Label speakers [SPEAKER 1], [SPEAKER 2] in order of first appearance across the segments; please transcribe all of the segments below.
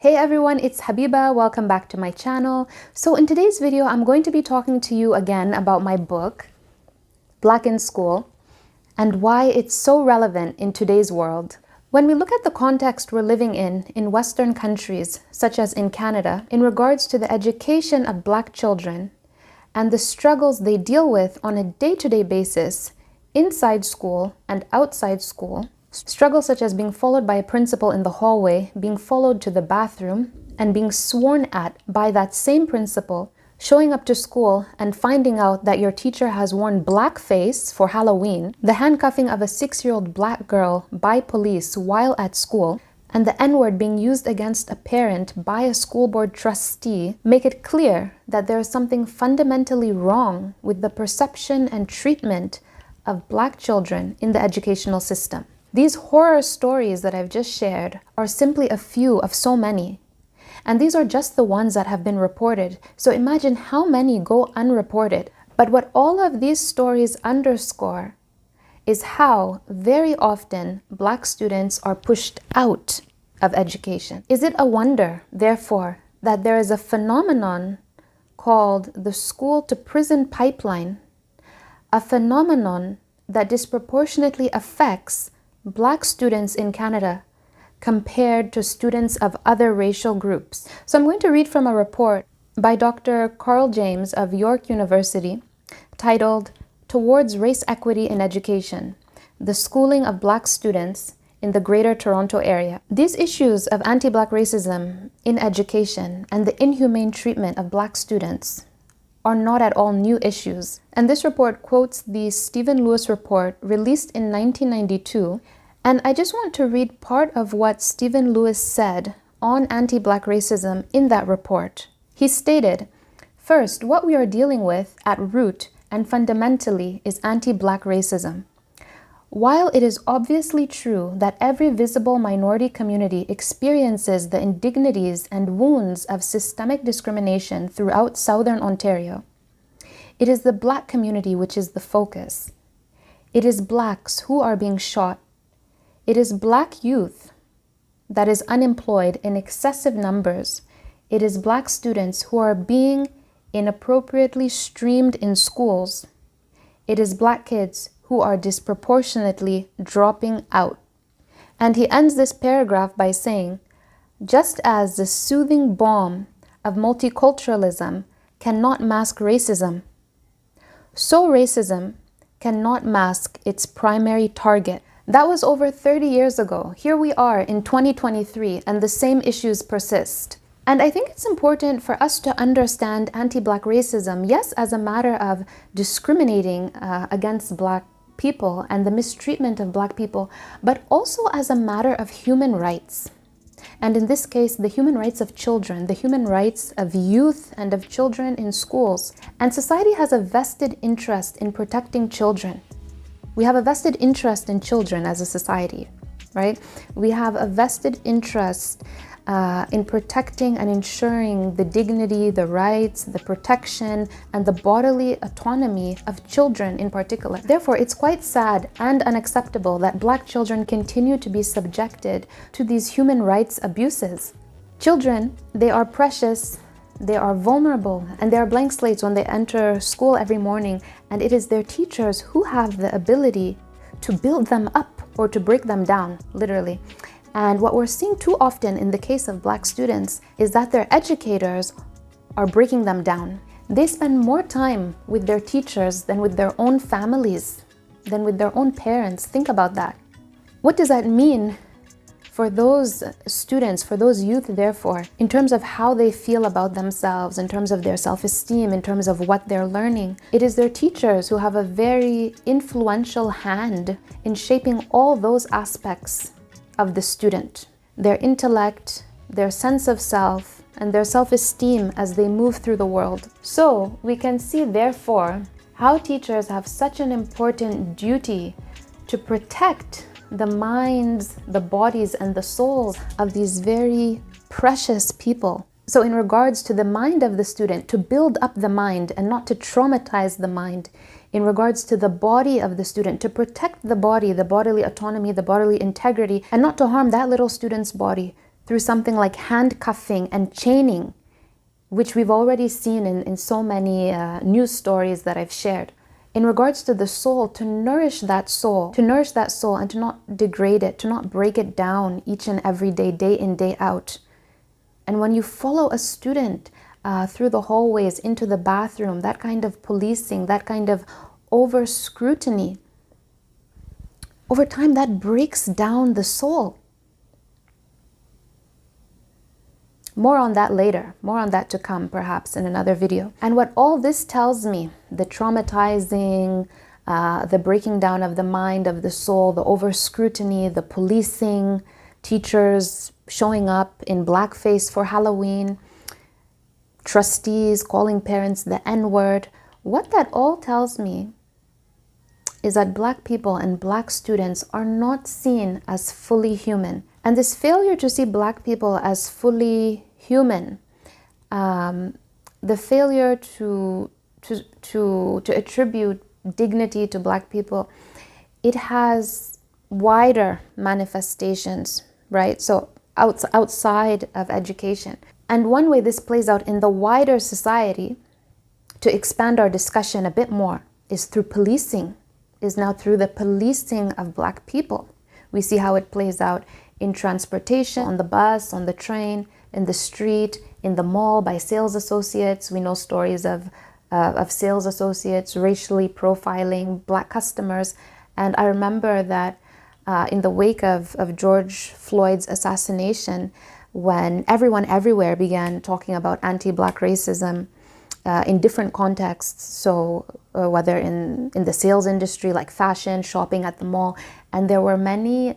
[SPEAKER 1] Hey everyone, it's Habiba. Welcome back to my channel. So in today's video, I'm going to be talking to you again about my book, Black in School, and why it's so relevant in today's world. When we look at the context we're living in Western countries, such as in Canada, in regards to the education of Black children and the struggles they deal with on a day-to-day basis inside school and outside school, struggles such as being followed by a principal in the hallway, being followed to the bathroom, and being sworn at by that same principal, showing up to school and finding out that your teacher has worn blackface for Halloween, the handcuffing of a 6-year-old Black girl by police while at school, and the N-word being used against a parent by a school board trustee make it clear that there is something fundamentally wrong with the perception and treatment of Black children in the educational system. These horror stories that I've just shared are simply a few of so many. And these are just the ones that have been reported. So imagine how many go unreported. But what all of these stories underscore is how very often Black students are pushed out of education. Is it a wonder, therefore, that there is a phenomenon called the school to prison pipeline, a phenomenon that disproportionately affects Black students in Canada compared to students of other racial groups? So I'm going to read from a report by Dr. Carl James of York University titled Towards Race Equity in Education, the Schooling of Black Students in the Greater Toronto Area. These issues of anti-Black racism in education and the inhumane treatment of Black students are not at all new issues. And this report quotes the Stephen Lewis report released in 1992. And I just want to read part of what Stephen Lewis said on anti-Black racism in that report. He stated, "First, what we are dealing with at root and fundamentally is anti-Black racism. While it is obviously true that every visible minority community experiences the indignities and wounds of systemic discrimination throughout Southern Ontario, it is the Black community which is the focus. It is Blacks who are being shot. It is Black youth that is unemployed in excessive numbers. It is Black students who are being inappropriately streamed in schools. It is Black kids who are disproportionately dropping out." And he ends this paragraph by saying, "Just as the soothing balm of multiculturalism cannot mask racism, so racism cannot mask its primary target." That was over 30 years ago. Here we are in 2023 and the same issues persist. And I think it's important for us to understand anti-Black racism, yes, as a matter of discriminating against Black people and the mistreatment of Black people, but also as a matter of human rights. And in this case, the human rights of children, the human rights of youth and of children in schools. And society has a vested interest in protecting children. We have a vested interest in children as a society, right? We have a vested interest in protecting and ensuring the dignity, the rights, the protection, and the bodily autonomy of children in particular. Therefore, it's quite sad and unacceptable that Black children continue to be subjected to these human rights abuses. Children, they are precious, they are vulnerable, and they are blank slates when they enter school every morning, and it is their teachers who have the ability to build them up or to break them down, literally. And what we're seeing too often in the case of Black students is that their educators are breaking them down. They spend more time with their teachers than with their own families, than with their own parents. Think about that. What does that mean for those students, for those youth, therefore, in terms of how they feel about themselves, in terms of their self-esteem, in terms of what they're learning? It is their teachers who have a very influential hand in shaping all those aspects of the student, their intellect, their sense of self, and their self-esteem as they move through the world. So we can see, therefore, how teachers have such an important duty to protect the minds, the bodies, and the souls of these very precious people. So in regards to the mind of the student, to build up the mind and not to traumatize the mind. In regards to the body of the student, to protect the body, the bodily autonomy, the bodily integrity, and not to harm that little student's body through something like handcuffing and chaining, which we've already seen in so many news stories that I've shared. In regards to the soul, to nourish that soul and to not degrade it, to not break it down each and every day, day in, day out. And when you follow a student through the hallways, into the bathroom, that kind of policing, that kind of over scrutiny, over time that breaks down the soul. More on that later, more on that to come perhaps in another video. And what all this tells me, the traumatizing, the breaking down of the mind, of the soul, the over scrutiny, the policing, teachers showing up in blackface for Halloween, trustees calling parents the N-word, what that all tells me is that Black people and Black students are not seen as fully human. And this failure to see Black people as fully human, the failure to attribute dignity to Black people, it has wider manifestations, right? So outside of education. And one way this plays out in the wider society, to expand our discussion a bit more, is through policing, is now through the policing of Black people. We see how it plays out in transportation, on the bus, on the train, in the street, in the mall, by sales associates. We know stories of sales associates racially profiling Black customers. And I remember that in the wake of George Floyd's assassination, when everyone everywhere began talking about anti-Black racism in different contexts, so whether in the sales industry, like fashion, shopping at the mall, and there were many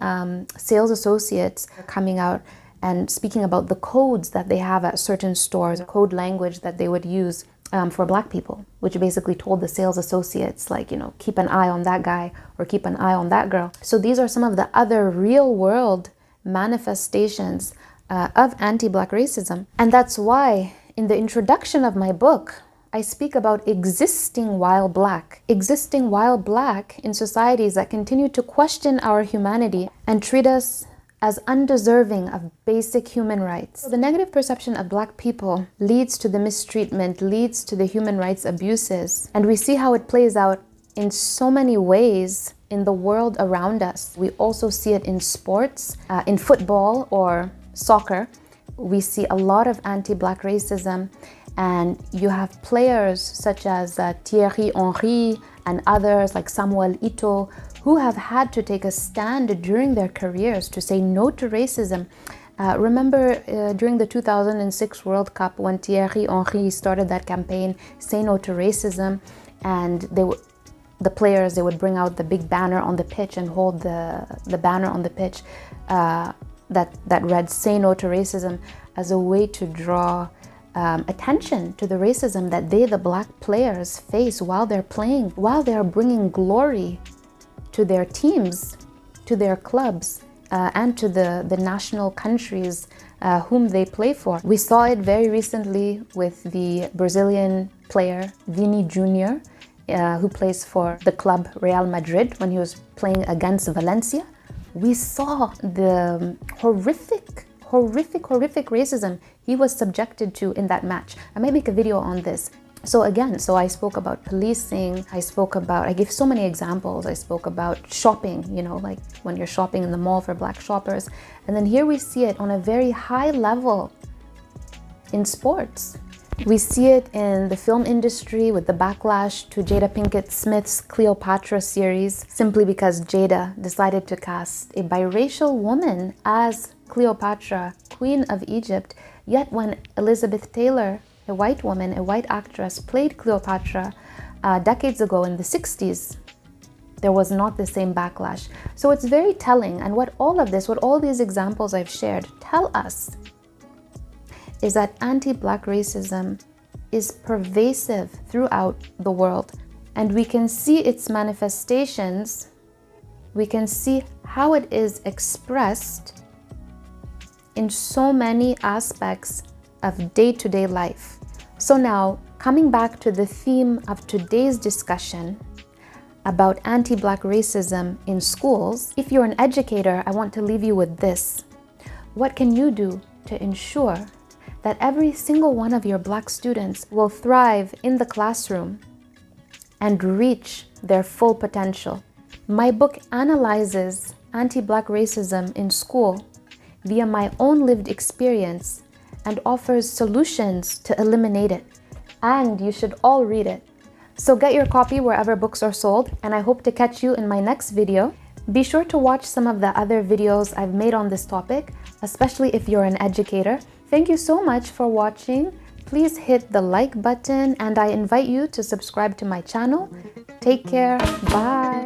[SPEAKER 1] sales associates coming out and speaking about the codes that they have at certain stores, code language that they would use for Black people, which basically told the sales associates, like, you know, keep an eye on that guy or keep an eye on that girl. So these are some of the other real world manifestations of anti-Black racism. And that's why in the introduction of my book, I speak about existing while Black in societies that continue to question our humanity and treat us as undeserving of basic human rights. So the negative perception of Black people leads to the mistreatment, leads to the human rights abuses. And we see how it plays out in so many ways in the world around us. We also see it in sports, in football or soccer. We see a lot of anti-Black racism, and you have players such as Thierry Henry and others like Samuel Eto'o, who have had to take a stand during their careers to say no to racism. Remember during the 2006 World Cup when Thierry Henry started that campaign, Say No to Racism, and the players, they would bring out the big banner on the pitch and hold the banner on the pitch that read Say No to Racism, as a way to draw attention to the racism that the Black players face while they're playing, while they're bringing glory to their teams, to their clubs, and to the national countries whom they play for. We saw it very recently with the Brazilian player Vini Jr., who plays for the club Real Madrid when he was playing against Valencia. We saw the horrific racism he was subjected to in that match. I might make a video on this. So again, I spoke about policing, I gave so many examples. I spoke about shopping, you know, like when you're shopping in the mall for Black shoppers. And then here we see it on a very high level in sports. We see it in the film industry with the backlash to Jada Pinkett Smith's Cleopatra series, simply because Jada decided to cast a biracial woman as Cleopatra, Queen of Egypt. Yet when Elizabeth Taylor, a white woman, a white actress, played Cleopatra decades ago in the 60s, there was not the same backlash. So it's very telling. And what all these examples I've shared tell us is that anti-Black racism is pervasive throughout the world. And we can see its manifestations, we can see how it is expressed in so many aspects of day-to-day life. So now, coming back to the theme of today's discussion about anti-Black racism in schools, if you're an educator, I want to leave you with this. What can you do to ensure that every single one of your Black students will thrive in the classroom and reach their full potential. My book analyzes anti-Black racism in school via my own lived experience and offers solutions to eliminate it. And you should all read it. So get your copy wherever books are sold, and I hope to catch you in my next video. Be sure to watch some of the other videos I've made on this topic, especially if you're an educator. Thank you so much for watching. Please hit the like button, and I invite you to subscribe to my channel. Take care. Bye.